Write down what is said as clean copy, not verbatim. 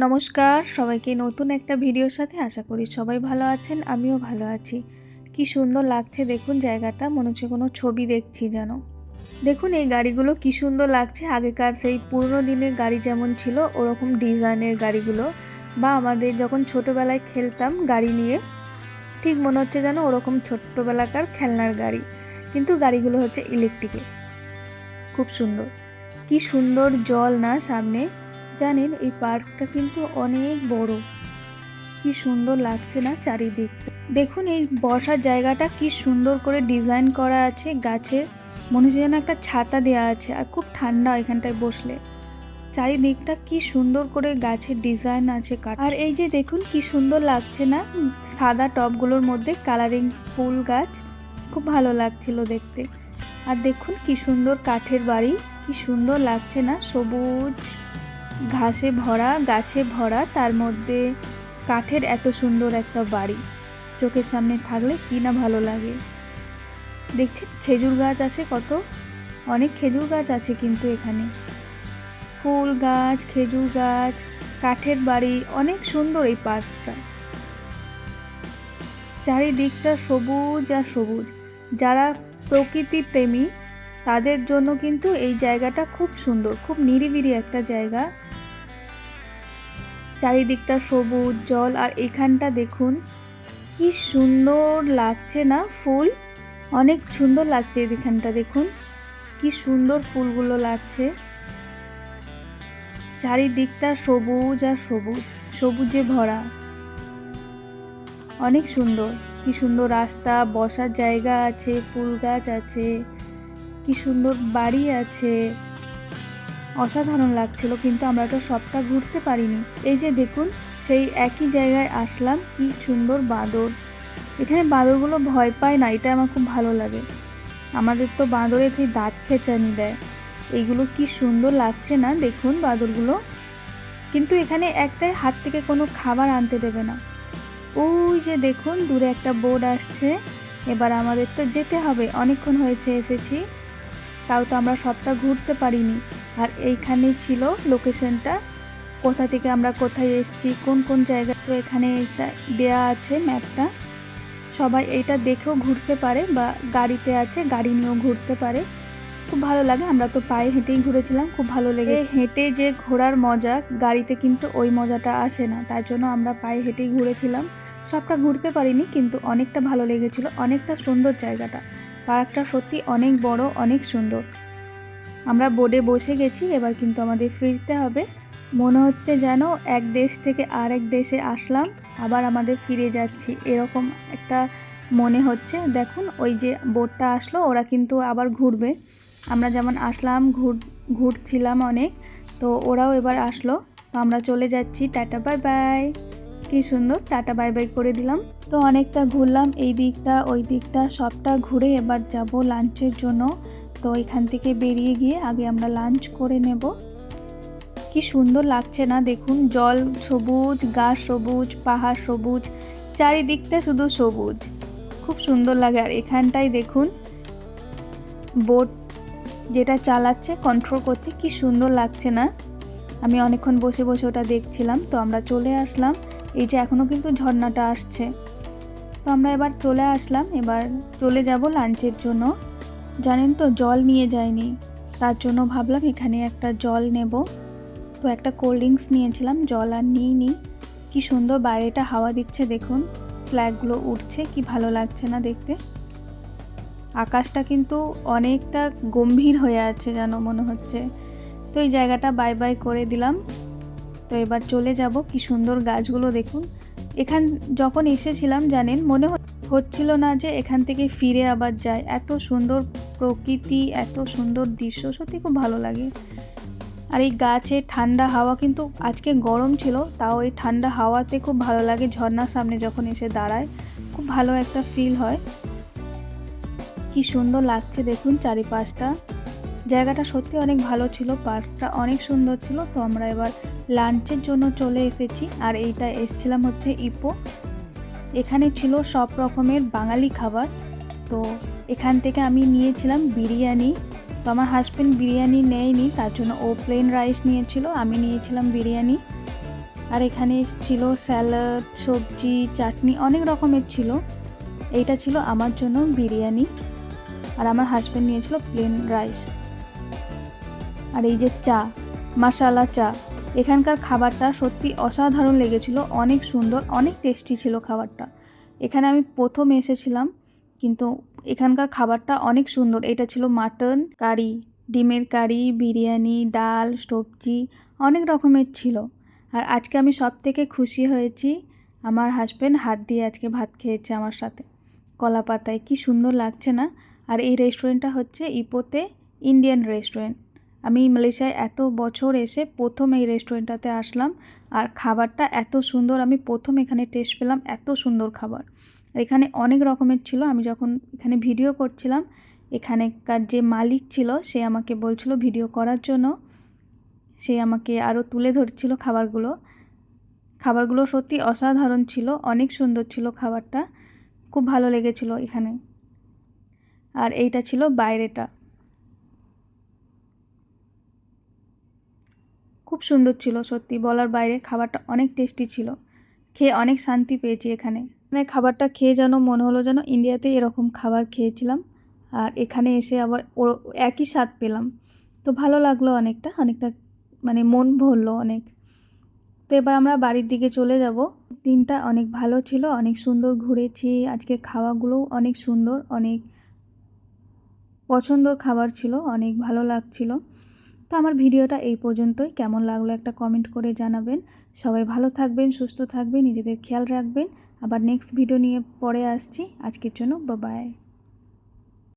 নমস্কার সবাইকে নতুন একটা ভিডিওর সাথে আশা করি সবাই ভালো আছেন। আমিও ভালো আছি। কি সুন্দর লাগছে দেখুন জায়গাটা, মনে হচ্ছে কোনো ছবি দেখছি যেন। দেখুন এই গাড়িগুলো কি সুন্দর লাগছে, আগেকার সেই পুরনো দিনের গাড়ি যেমন ছিল ওরকম ডিজাইনের গাড়িগুলো, বা আমাদের যখন ছোটোবেলায় খেলতাম গাড়ি নিয়ে ঠিক মনে হচ্ছে যেন ওরকম ছোট্টবেলাকার খেলনার গাড়ি, কিন্তু গাড়িগুলো হচ্ছে ইলেকট্রিকের। খুব সুন্দর, কি সুন্দর জল না সামনে। জানেন এই পার্কটা কিন্তু অনেক বড়, কি সুন্দর লাগছে না চারিদিক। দেখুন এই বসার জায়গাটা কি সুন্দর করে ডিজাইন করা আছে গাছের, মনে হচ্ছে যেন একটা ছাতা দেওয়া আছে, আর খুব ঠান্ডা এখানটায় বসলে। চারিদিকটা কি সুন্দর করে গাছের ডিজাইন আছে। আর এই যে দেখুন কি সুন্দর লাগছে না, সাদা টবগুলোর মধ্যে কালারিং ফুল গাছ, খুব ভালো লাগছিল দেখতে। আর দেখুন কি সুন্দর কাঠের বাড়ি, কি সুন্দর লাগছে না, সবুজ ঘাসে ভরা, গাছে ভরা, তার মধ্যে কাঠের এত সুন্দর একটা বাড়ি চোখের সামনে থাকলে কি না ভালো লাগে। দেখছেন খেজুর গাছ আছে কত, অনেক খেজুর গাছ আছে কিন্তু এখানে, ফুল গাছ, খেজুর গাছ, কাঠের বাড়ি, অনেক সুন্দর এই পার্কটা। চারিদিকটা সবুজ আর সবুজ। যারা প্রকৃতি প্রেমী তাদের জন্য কিন্তু এই জায়গাটা খুব সুন্দর, খুব নিরিবিলি একটা জায়গা। চারিদিকটা সবুজ জল, আর এখানটা দেখুন কি সুন্দর লাগছে না, ফুল অনেক সুন্দর লাগছে। এখানটা দেখুন কি সুন্দর ফুলগুলো লাগছে, চারিদিকটা সবুজ আর সবুজ, সবুজে ভরা, অনেক সুন্দর। কি সুন্দর রাস্তা, বসার জায়গা আছে, ফুল গাছ আছে, কি সুন্দর বাড়ি আছে, অসাধারণ লাগছিল। কিন্তু আমরা তো সবটা ঘুরতে পারিনি। এই যে দেখুন সেই একই জায়গায় আসলাম, কি সুন্দর বাঁদর, এখানে বাঁদরগুলো ভয় পায় না, এটা আমার খুব ভালো লাগে। আমাদের তো বাঁদরে সেই দাঁত খেঁচানি দেয়। এইগুলো কি সুন্দর লাগছে না দেখুন বাঁদরগুলো। কিন্তু এখানে একটাই, হাত থেকে কোনো খাবার আনতে দেবে না। ওই যে দেখুন দূরে একটা বোর্ড আসছে, এবার আমাদের তো যেতে হবে, অনেকক্ষণ হয়েছে এসেছি, তাও তো আমরা সবটা ঘুরতে পারিনি। আর এইখানে ছিল লোকেশনটা, কোথা থেকে আমরা কোথায় এসেছি, কোন কোন জায়গা, তো এখানে এটা দেয়া আছে ম্যাপটা। সবাই এইটা দেখেও ঘুরতে পারে, বা গাড়িতে আছে গাড়ি নিয়েও ঘুরতে পারে, খুব ভালো লাগে। আমরা তো পায়ে হেঁটেই ঘুরেছিলাম, খুব ভালো লেগে। হেঁটে যে ঘোরার মজা, গাড়িতে কিন্তু ওই মজাটা আসে না, তার জন্য আমরা পায়ে হেঁটেই ঘুরেছিলাম। সবটা ঘুরতে পারিনি, কিন্তু অনেকটা ভালো লেগেছিল, অনেকটা সুন্দর জায়গাটা। পার্কটা সত্যি অনেক বড়, অনেক সুন্দর। আমরা বোর্ডে বসে গেছি, এবার কিন্তু আমাদের ফিরতে হবে। মনে হচ্ছে যেন এক দেশ থেকে আরেক দেশে আসলাম, আবার আমাদের ফিরে যাচ্ছি, এরকম একটা মনে হচ্ছে। দেখুন ওই যে বোটটা আসলো, ওরা কিন্তু আবার ঘুরবে। আমরা যেমন আসলাম ঘুরছিলাম অনেক, তো ওরাও এবার আসলো, তো আমরা চলে যাচ্ছি। Tata bye bye. কি সুন্দর টাটা বাই বাই করে দিলাম। তো অনেকটা ঘুরলাম, এই দিকটা ওই দিকটা সবটা ঘুরে এবার যাব লাঞ্চের জন্য। তো এখান থেকে বেরিয়ে গিয়ে আগে আমরা লাঞ্চ করে নেব। কি সুন্দর লাগছে না দেখুন, জল সবুজ, গাছ সবুজ, পাহাড় সবুজ, চারিদিকটা শুধু সবুজ, খুব সুন্দর লাগে। আর এখানটাই দেখুন বোট যেটা চালাচ্ছে, কন্ট্রোল করছে, কি সুন্দর লাগছে না। আমি অনেকক্ষণ বসে বসে ওটা দেখছিলাম। তো আমরা চলে আসলাম, এই যে এখনও কিন্তু ঝর্ণাটা আসছে। তো আমরা এবার চলে আসলাম, এবার চলে যাব লাঞ্চের জন্য। জানেন তো জল নিয়ে যাইনি, তার জন্য ভাবলাম এখানে একটা জল নেব। তো একটা কোল্ড ড্রিঙ্কস নিয়েছিলাম, জল আর নিইনি। কি সুন্দর বাইরেটা হাওয়া দিচ্ছে দেখুন, ফ্ল্যাগগুলো উঠছে, কি ভালো লাগছে না দেখতে। আকাশটা কিন্তু অনেকটা গম্ভীর হয়ে আছে যেন মনে হচ্ছে। তো এই জায়গাটা বাই বাই করে দিলাম। তো এবার চলে যাব। কি সুন্দর গাছগুলো দেখুন। এখান যখন এসেছিলাম জানেন মনে হচ্ছিল না যে এখান থেকে ফিরে আবার যায়, এত সুন্দর প্রকৃতি, এত সুন্দর দৃশ্য, সত্যি খুব ভালো লাগে। আর এই গাছে ঠান্ডা হাওয়া, কিন্তু আজকে গরম ছিল, তাও এই ঠান্ডা হাওয়াতে খুব ভালো লাগে। ঝর্ণার সামনে যখন এসে দাঁড়ায় খুব ভালো একটা ফিল হয়। কি সুন্দর লাগছে দেখুন চারিপাশটা, জায়গাটা সত্যি অনেক ভালো ছিল, পার্কটা অনেক সুন্দর ছিল। তো আমরা এবার লাঞ্চের জন্য চলে এসেছি। আর এইটা এসেছিলাম হচ্ছে ইপো, এখানে ছিল সব রকমের বাঙালি খাবার। তো এখান থেকে আমি নিয়েছিলাম বিরিয়ানি। তো আমার হাজব্যান্ড বিরিয়ানি নেয়নি, তার জন্য ও প্লেন রাইস নিয়েছিল, আমি নিয়েছিলাম বিরিয়ানি। আর এখানে ছিল স্যালাড, সবজি, চাটনি, অনেক রকমের ছিল। এইটা ছিল আমার জন্য বিরিয়ানি, আর আমার হাজব্যান্ড নিয়েছিল প্লেন রাইস। আর এই যে চা, মশালা চা। এখানকার খাবারটা সত্যি অসাধারণ লেগেছিল, অনেক সুন্দর, অনেক টেস্টি ছিল খাবারটা। এখানে আমি প্রথম এসেছিলাম, কিন্তু এখানকার খাবারটা অনেক সুন্দর। এটা ছিল মাটন কারি, ডিমের কারি, বিরিয়ানি, ডাল, সবজি, অনেক রকমের ছিল। আর আজকে আমি সব থেকে খুশি হয়েছি, আমার হাজব্যান্ড হাত দিয়ে আজকে ভাত খেয়েছে আমার সাথে কলা পাতায়। কি সুন্দর লাগছে না? আর এই রেস্টুরেন্টটা হচ্ছে ইপোতে ইন্ডিয়ান রেস্টুরেন্ট। আমি মালয়েশিয়ায় এত বছর এসে প্রথম এই রেস্টুরেন্টটাতে আসলাম, আর খাবারটা এত সুন্দর। আমি প্রথম এখানে টেস্ট পেলাম এত সুন্দর খাবার। এখানে অনেক রকমের ছিল। আমি যখন এখানে ভিডিও করছিলাম, এখানেকার যে মালিক ছিল সে আমাকে বলছিল ভিডিও করার জন্য। সে আমাকে আরও তুলে ধরছিল খাবারগুলো। খাবারগুলো সত্যি অসাধারণ ছিল, অনেক সুন্দর ছিল খাবারটা, খুব ভালো লেগেছিল এখানে। আর এইটা ছিল বাইরেটা, খুব সুন্দর ছিল সত্যি বলার বাইরে। খাবারটা অনেক টেস্টি ছিল, খেয়ে অনেক শান্তি পেয়েছি এখানে। মানে খাবারটা খেয়ে যেন মনে হলো যেন ইন্ডিয়াতে এরকম খাবার খেয়েছিলাম, আর এখানে এসে আবার একই স্বাদ পেলাম। তো ভালো লাগলো অনেকটা, মানে মন ভরলো অনেক। তো এবার আমরা বাড়ির দিকে চলে যাব। দিনটা অনেক ভালো ছিল, অনেক সুন্দর ঘুরেছি। আজকে খাওয়াগুলোও অনেক সুন্দর, অনেক পছন্দর খাবার ছিল, অনেক ভালো লাগছিল। তো আমার ভিডিওটা এই পর্যন্তই। কেমন লাগলো একটা কমেন্ট করে জানাবেন। সবাই ভালো থাকবেন, সুস্থ থাকবেন, নিজেদের খেয়াল রাখবেন। আবার নেক্সট ভিডিও নিয়ে পরে আসছি। আজকের জন্য বাই বাই।